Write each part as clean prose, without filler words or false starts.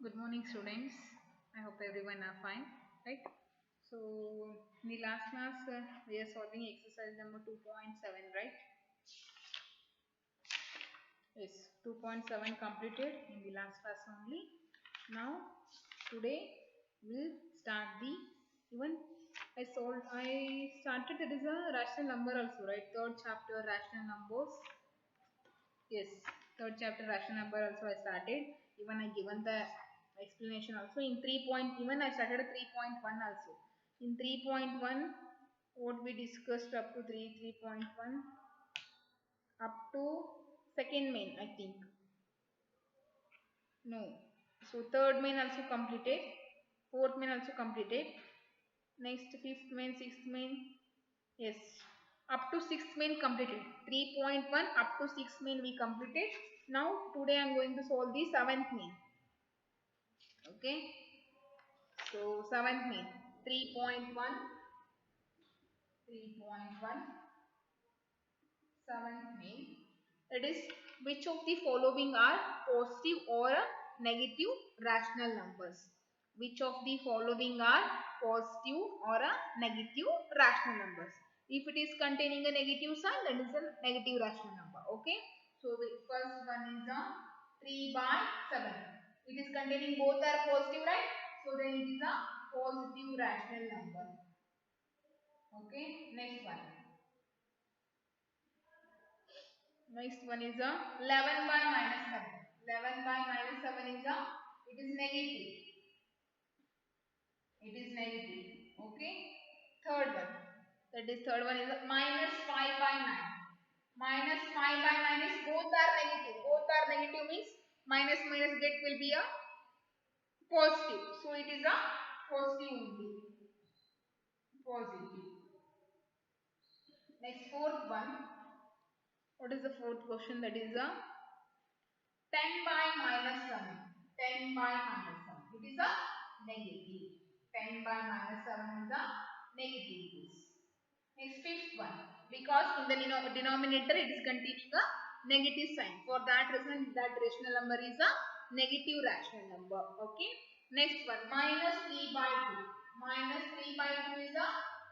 Good morning, students. I hope everyone are fine, right? So, in the last class, we are solving exercise number 2.7, right? Yes, 2.7 completed in the last class only. Now, today we'll start the even I started that is a rational number also, right? Third chapter rational numbers. Yes, third chapter rational number also I started. Even I given the explanation also in 3 point. Even I started a 3.1 also. In 3.1, what we discussed up to 3.1 up to second main I think. No. So third main also completed. Fourth main also completed. Next fifth main, sixth main. Yes. Up to sixth main completed. 3.1 up to sixth main we completed. Now today I am going to solve the seventh main. Okay. So seventh main. 3.1. 3.1. Seventh main. That is, which of the following are positive or negative rational numbers? Which of the following are positive or negative rational numbers? If it is containing a negative sign, that is a negative rational number. Okay. So the first one is a 3 by 7. It is containing both are positive, right? So then it is a positive rational number. Okay. Next one. Next one is a 11 by minus 7. 11 by minus 7 is a, it is negative. It is negative. Okay. Third one. That is third one is a minus 5 by 9. Minus 5 by 9 is both are negative. Both are negative means minus minus get will be a positive. So it is a positive only. Positive. Next fourth one. What is the fourth question? That is a 10 by minus 7. 10 by minus 7. It is a negative. 10 by minus 7 is a negative piece. Next fifth one. Because in the denominator it is containing a negative sign. For that reason that rational number is a negative rational number. Okay. Next one. Minus 3 by 2. Minus 3 by 2 is a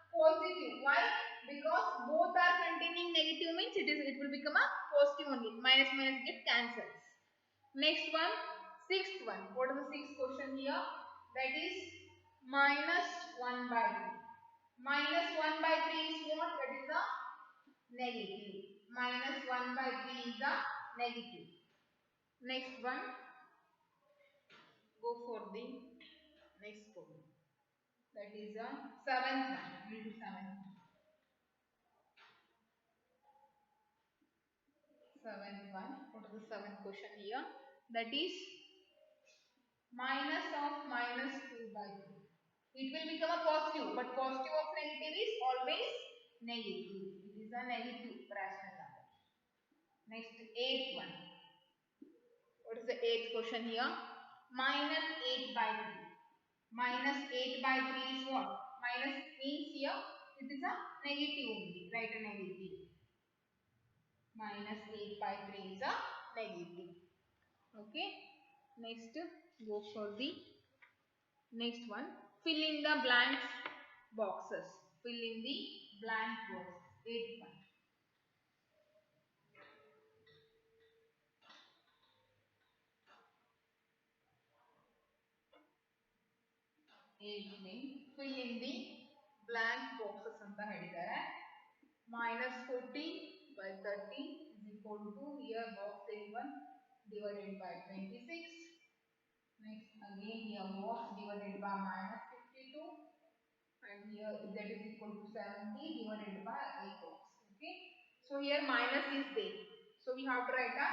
positive. Why? Because both are containing negative means it will become a positive only. Minus minus get cancelled. Next one, sixth one. What is the sixth question here? That is minus 1 by 3. Minus 1 by 3 is what? That is a negative. Minus 1 by 3 is a negative. Next one, go for the next one. That is a seventh one. We'll do seventh one. Seventh one. What is the seventh question here? That is minus of minus 2 by 2. It will become a positive, but positive of negative is always negative. It is a negative rational number. Next, eighth one. What is the eighth question here? Minus 8 by 3. Minus 8 by 3 is what? Minus means here it is a negative only. Write a negative. Minus 8 by 3 is a negative. Okay. Next, go for the next one. Fill in the blank boxes. Fill in the blank box. Eighth one. Eighth name. Fill in the blank boxes ಅಂತ ಹೇಳಿದ್ದಾರೆ. Minus 14 by 30 is equal to here box 31 divided by 26. Next again here box divided by minus 52. And here that is equal to 70 divided by 8 box. Okay. So here minus is there. So we have to write a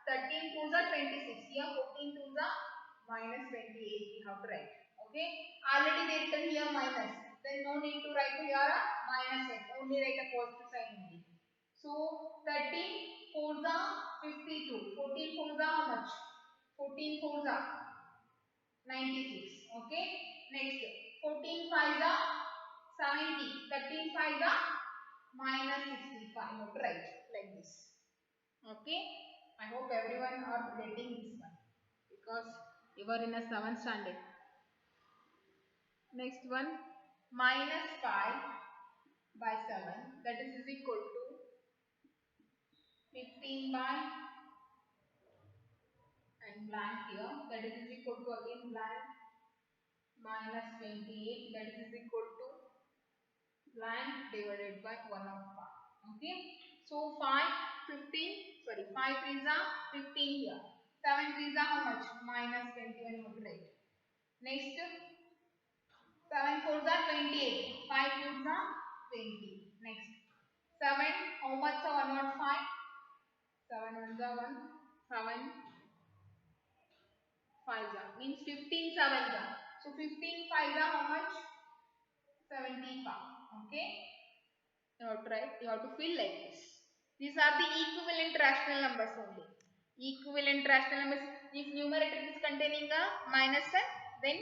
13 to the 26. Here 14 to the minus 28 we have to write. Okay. Already they written here minus. Then no need to write here a minus sign. Only write a positive sign only. So 13 for the 52. 14 for the how much? 14 for the 96. Okay. Next 14 5 the 70. 13 5 the minus 65. Right, like this. Okay. I hope everyone are getting this one. Because You are in a 7th standard. Next one, minus 5 by 7, that is equal to 15 by and blank here, that is equal to again blank minus 28, that is equal to blank divided by 1 of 5. Okay, so 15, 5 3s are 15 here, 7 3s are how much? Minus 21 you have to write. Next, 7 4s are 28, 5 4s are 20. Next, 7, how much are 1 not 5? 7 1s are 1, 7 5s are, means 15 7s are. So 15 5s are how much? 75. Okay, you have to write, you have to fill like this. These are the equivalent rational numbers only. Equivalent rational numbers. If numerator is containing a minus sign, then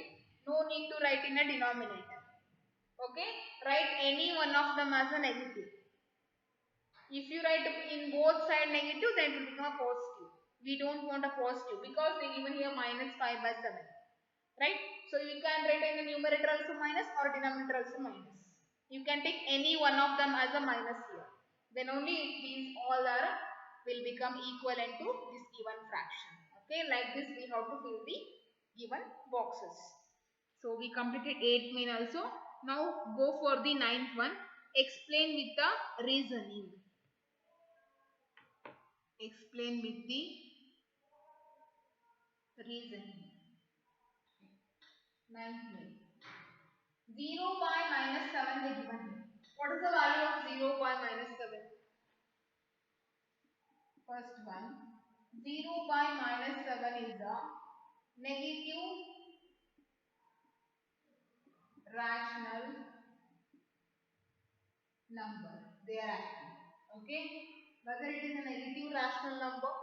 no need to write in a denominator. Okay, write any one of them as a negative. If you write in both side negative, then it will become a positive. We don't want a positive because they given here minus 5 by 7. Right? So you can write in the numerator also minus or denominator also minus. You can take any one of them as a minus here. Then only these all are will become equivalent to this given fraction. Okay, like this we have to fill the given boxes. So we completed 8th main also. Now go for the 9th one. Explain with the reasoning. Explain with the reasoning. 9th main. 0 by minus 7 they given here. What is the value of 0 by minus 7? First one, 0 by minus 7 is a negative rational number. They are asking. Okay, whether it is a negative rational number,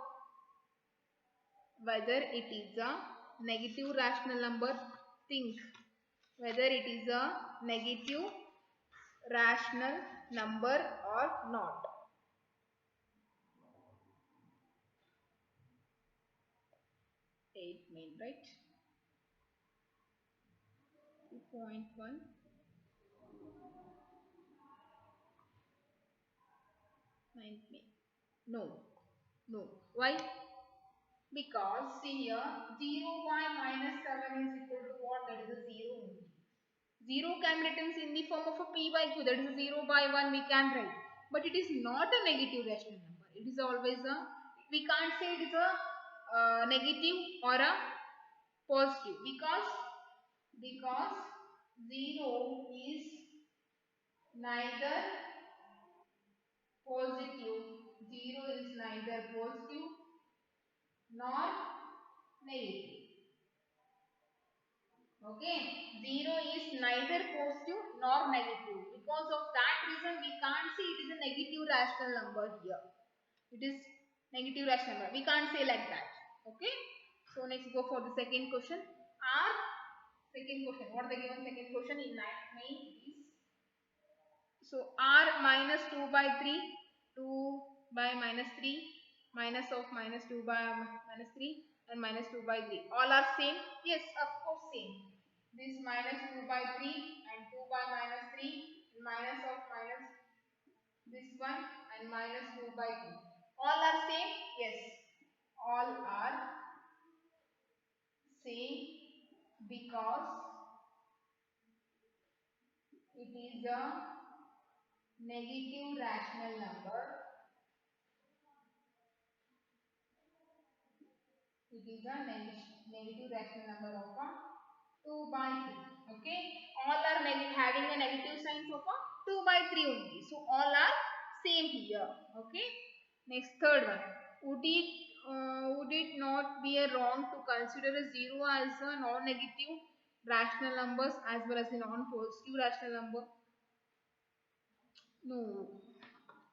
whether it is a negative rational number, think whether it is a negative rational number or not. 8 main, right? 2.1. 9th main. No. No. Why? Because see here 0 by minus 7 is equal to what? That is a 0 only. 0 can be written in the form of a p by q, that is 0 by 1 we can write. But it is not a negative rational number. It is always a, we can't say it is a negative or a positive because 0 is neither positive, 0 is neither positive nor negative. Okay, 0 is neither positive nor negative. Because of that reason, we can't say it is a negative rational number here. It is negative rational number. We can't say like that. Okay. So next go for the second question. Second question. What they given second question in 9th main is, so r minus 2 by 3, 2 by minus 3, minus of minus 2 by minus 3 and minus 2 by 3. All are same? Yes, of course same. This minus 2 by 3 and 2 by minus 3, minus of minus this one and minus 2 by 2. All are same? Yes, all are same because it is a negative rational number. It is a negative rational number of a 2 by 3. Okay, all are having a negative sign of a 2 by 3 only. So all are same here. Okay. Next third one. Would it not be a wrong to consider a 0 as a non-negative rational numbers as well as a non-positive rational number? No.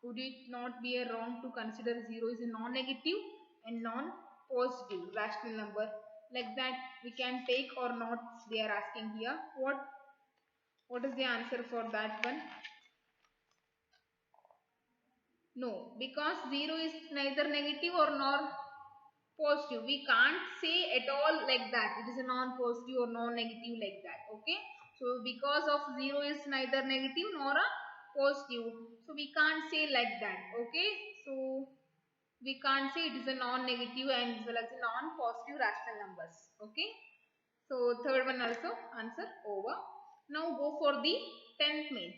Would it not be a wrong to consider 0 is a non-negative and non-positive rational number? Like that we can take or not, they are asking here. What is the answer for that one? No, because 0 is neither negative or nor positive. We can't say at all like that. It is a non-positive or non-negative like that. Okay. So because of 0 is neither negative nor a positive. So we can't say like that. Okay. So we can't say it is a non-negative and as well as a non-positive rational numbers. Okay. So third one also answer over. Now go for the 10th main.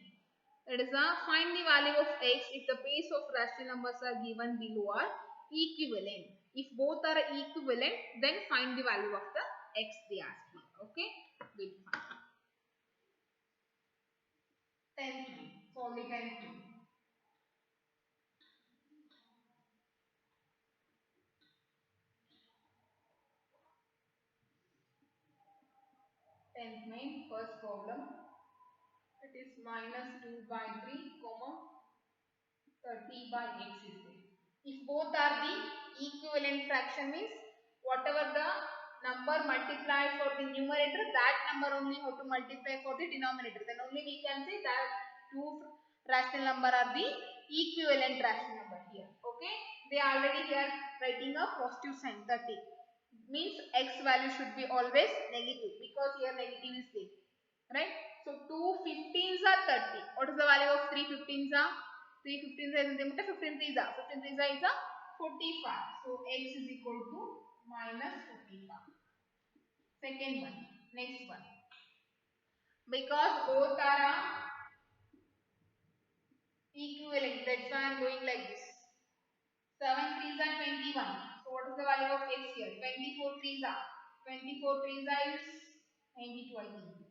That is a find the value of x if the base of rational numbers are given below are equivalent. If both are equivalent, then find the value of the x they ask me. Okay, we'll find. 10th main. Solve the 10th main. 10th main. First problem. It is minus 2 by 3, comma 30 by x is there. If both are the equivalent fraction means whatever the number multiplied for the numerator, that number only have to multiply for the denominator. Then only we can say that two rational number are the equivalent rational number here. Okay. They already here writing a positive sign 30. Means x value should be always negative because here negative is there. Right. So 2 15s are 30. What is the value of 3 15s are? 3 15s is 15 3s are. 15 3s is a 45. So x is equal to minus 45. Second one. Next one. Because both are equivalent, that's why I am doing like this. 7 3s are 21. So what is the value of x here? 24 3s are. 24 3s are is 92 I think.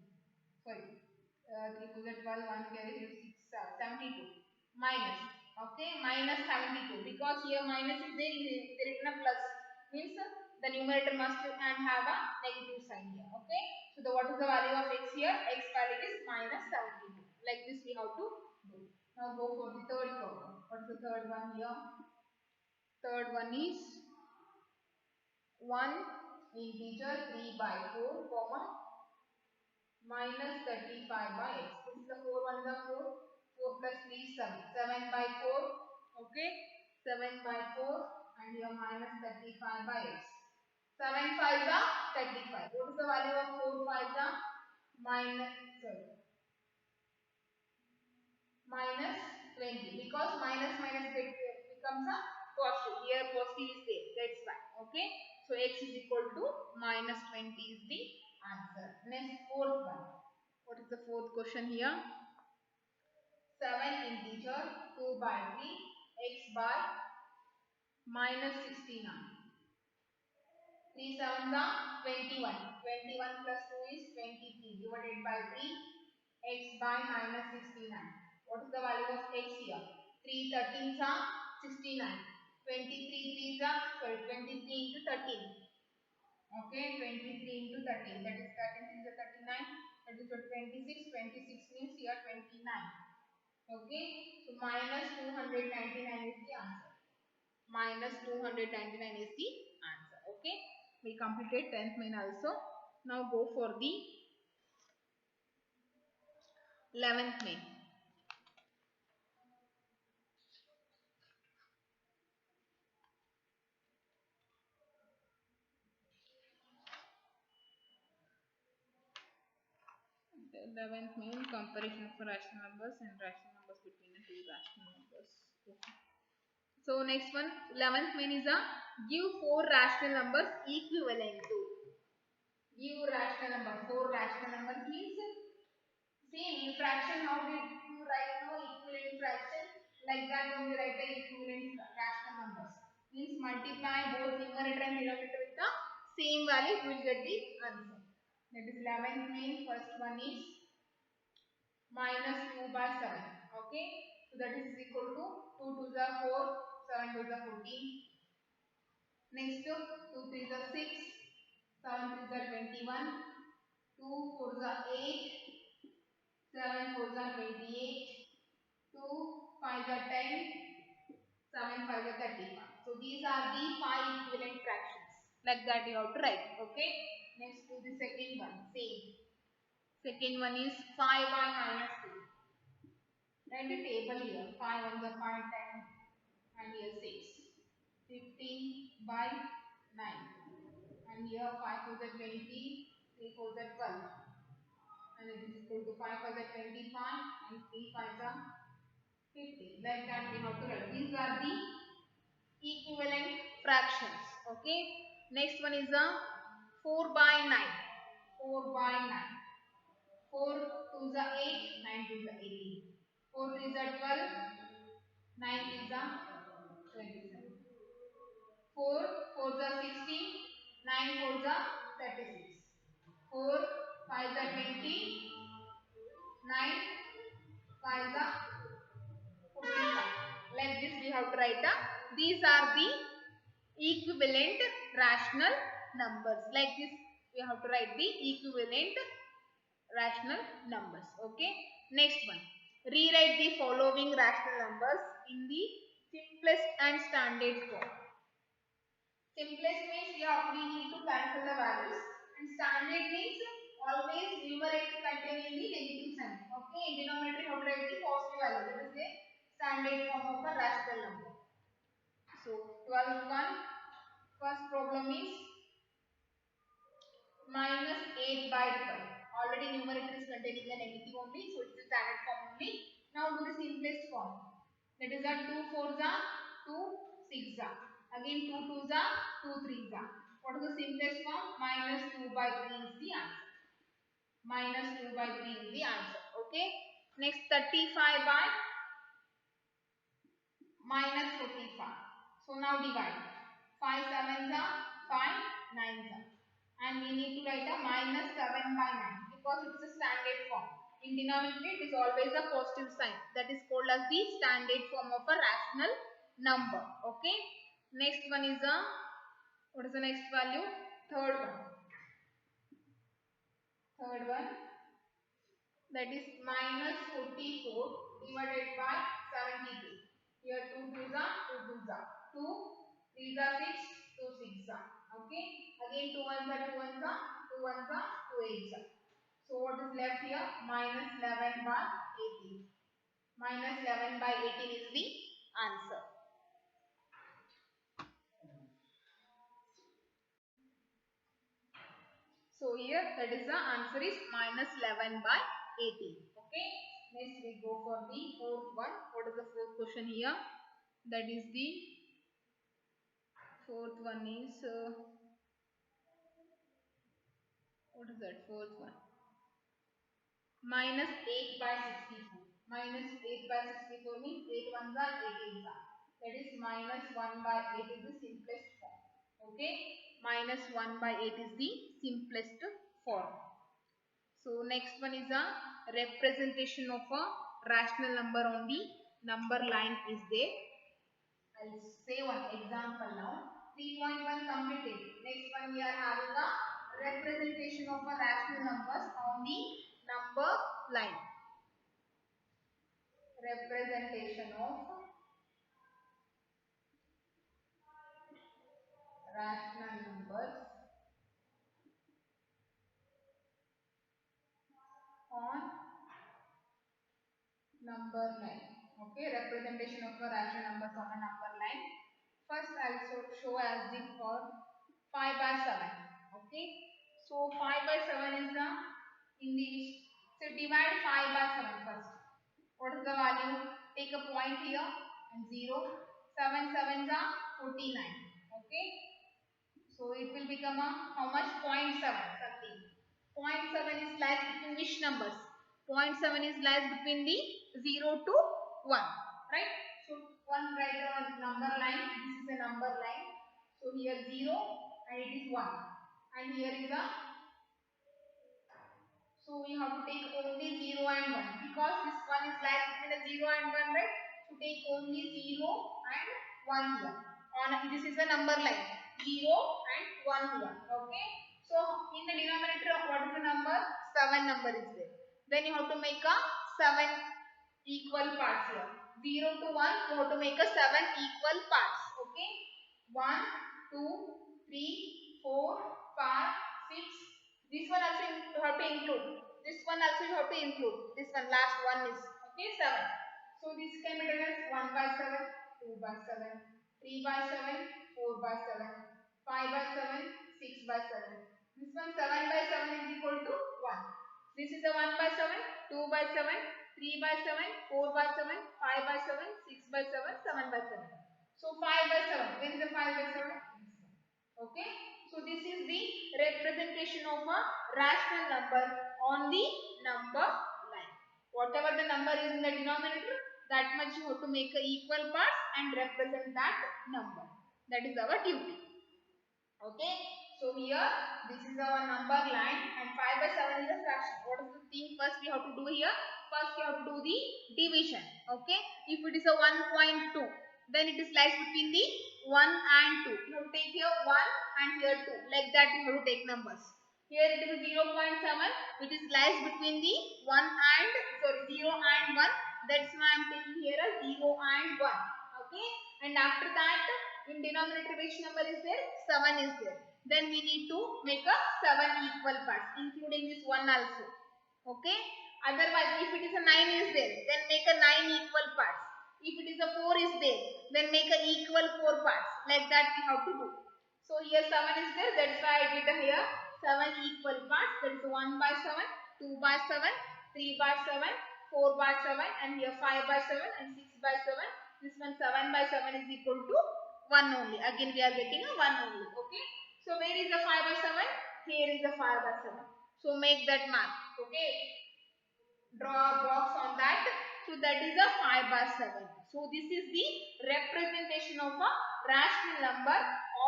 Sorry. 3 4 are 12, 1 carry 6, 72. Minus. Okay, minus 72. Because here minus is there, there is a plus. Means the numerator must and have a negative sign here. Okay. So the what is the value of x here? X value is minus 72. Like this we have to do. Now go for the third problem. What is the third one here? Third one is 1 integer 3 by 4, comma minus 35 by x. This is the 4 1 is the 4. 4 plus 3 is 7. 7 by 4. Okay. 7 by 4 and here minus 35 by x. 7 5 is 35. What is the value of 4 5 is minus, sorry, minus 20 because minus minus becomes a positive. Here positive is there. That's why. Okay. So x is equal to minus 20 is the answer. Next fourth one. What is the fourth question here? 7 integer 2 by 3 x by minus 69. 3 7 21. 21 plus 2 is 23 divided by 3 x by minus 69. What is the value of x here? 3 13s are 69. 23 3s are, sorry, 23 into 13. Okay, 23 into 13. That is 13 is 39. That is 26. 26 means here 29. Okay, so minus 299 is the answer. Minus 299 is the answer. Okay, we completed 10th main also. Now go for the 11th main. The 11th main, comparison of rational numbers and rational numbers between the two rational numbers. Okay. So next one, 11th main is a give 4 rational numbers equivalent to. Give rational number, 4 rational numbers means same in fraction. How did you write no equivalent fraction? Like that when we write the equivalent rational numbers. Means multiply both numerator and denominator with the same value, you will get the answer. That is 11th main. First one is minus 2 by 7. Okay. So that is equal to 2 to the 4, 7 to the 14. Next 2 3 the 6, 7 3 the 21, 2 4 the 8, 7 4 the 28, 2 5 the 10, 7 5 the 35. So these are the 5 equivalent fractions. Like that you have to write. Okay. Next to the second one. Same. Second one is 5 by minus 2. Write the table here. 5 on the 5, 10 and here 6. 15 by 9. And here 5 fours are 20, 3 fours are 12. And it is equal to 5 fours are 25 and 3 fives are 50. Like that we have to write. These are the equivalent fractions. Okay. Next one is the 4 by 9. 4 by 9. 4 2s are 8, 9 2s are 18. 4 3s are 12, 9 3s are 27. 4 4s are 16, 9 4s are 36. 4 5s are 20, 9 5s are 45. Like this we have to write down. These are the equivalent rational numbers. Like this we have to write the equivalent rational numbers. Okay. Next one. Rewrite the following rational numbers in the simplest and standard form. Simplest means we need to cancel the values, and standard means always numerator containing the negative sign. Okay. In denominator how to write the positive value. That is the standard form of a rational number. So 12 1. First problem is minus 8 by 12. Already numerator is containing the negative only, so it is a standard form only. Now do the simplest form. That is a 2 4s are 2 6s are. Again 2 2s are 2 3s are. What is the simplest form? Minus 2 by 3 is the answer. Minus 2 by 3 is the answer. Okay. Next 35 by minus 45. So now divide. 5 7s are 5 9s are. And we need to write a minus 7 by 9 because it is a standard form. In denominator it is always a positive sign. That is called as the standard form of a rational number. Okay. Next one is a, what is the next value? Third one. Third one, that is minus 44 divided by 72. Here 2 2s are 2 2s are 2 3s are 6 2 6s are. Okay. Again 2 1s are 2 1s are 2 1s are 2 8s are. So what is left here? Minus 11 by 18. Minus 11 by 18 is the answer. So here that is the answer is minus 11 by 18. Okay. Next we go for the fourth one. What is the fourth question here? That is the fourth one is what is that fourth one? Minus 8 by 64. Minus 8 by 64 means 8 ones are 18 are. That is minus 1 by 8 is the simplest form. Okay. Minus 1 by 8 is the simplest form. So next one is a representation of a rational number on the number line is there. I'll say one example now. 3.1 completed. Next one we are having a representation of a rational numbers on the number line. Representation of rational numbers on number line. Okay, representation of a rational numbers on a number line. First I'll show as the for 5 by 7. Okay, so 5 by 7 is the in the, so divide 5 by 7 first. What is the value? Take a point here and 0. 7 sevens are 49. Okay, so it will become a how much? 0.7 something. 0.7 is lies between which numbers? 0.7 is lies between the 0 to 1. Right? So one write a number line. This is a number line. So here 0 and it is 1. And here is a, so we have to take only 0 and 1 because this one is lies between a 0 and 1, right? So take only 0 and 1 here. This is a number line. 0 and 1 here. Okay. So in the denominator what is the number? 7 number is there. Then you have to make a 7 equal parts here. 0 to 1 you have to make a 7 equal parts. Okay. 1, 2, 3, 4, 5, 6. This one also you have to include. This one also you have to include. This one last one is okay 7. So this can be written as 1 by 7, 2 by 7, 3 by 7, 4 by 7, 5 by 7, 6 by 7. This one 7 by 7 is equal to 1. This is a 1 by 7, 2 by 7, 3 by 7, 4 by 7, 5 by 7, 6 by 7, 7 by 7. So 5 by 7. Where is the 5 by 7? Okay. So this is the representation of a rational number on the number line. Whatever the number is in the denominator, that much you have to make a equal parts and represent that number. That is our duty. Okay. So here this is our number line and 5 by 7 is a fraction. What is the thing first we have to do here? First we have to do the division. Okay. If it is a 1.2, then it is lies between the 1 and 2. You have to take here 1 and here 2. Like that you have to take numbers. Here it is 0.7. It is lies between the 0 and 1. That's why I am taking here a 0 and 1. Okay. And after that, in denominator which number is there? 7 is there. Then we need to make a 7 equal parts, including this 1 also. Okay. Otherwise, if it is a 9 is there, then make a 9 equal parts. If it is a 4 is there, then make a equal 4 parts. Like that we have to do. So here 7 is there. That's why I did here 7 equal parts. That is 1 by 7, 2 by 7, 3 by 7, 4 by 7, and here 5 by 7 and 6 by 7. This one 7 by 7 is equal to 1 only. Again we are getting a 1 only. Okay. So where is the 5 by 7? Here is the 5 by 7. So make that mark. Okay. Draw a box on that. So that is a 5 by 7. So this is the representation of a rational number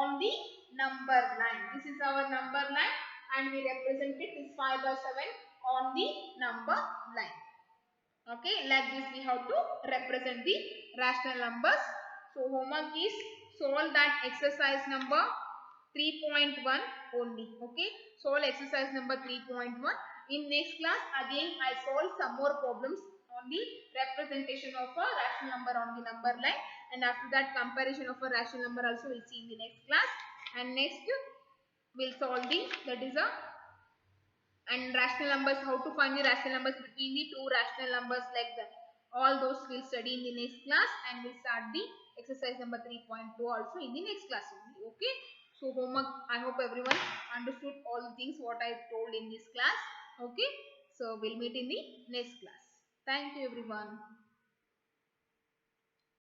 on the number line. This is our number line and we represented this 5 by 7 on the number line. Okay, like this we have to represent the rational numbers. So homework is solve that exercise number 3.1 only. Okay, solve exercise number 3.1. In next class again I solve some more problems on the representation of a rational number on the number line, and after that comparison of a rational number also we'll see in the next class. And next we'll solve the, that is a, and rational numbers, how to find the rational numbers between the two rational numbers, like that. All those we'll study in the next class, and we'll start the exercise number 3.2 also in the next class only. Okay. So homework, I hope everyone understood all the things what I told in this class. Okay. So we'll meet in the next class. Thank you everyone.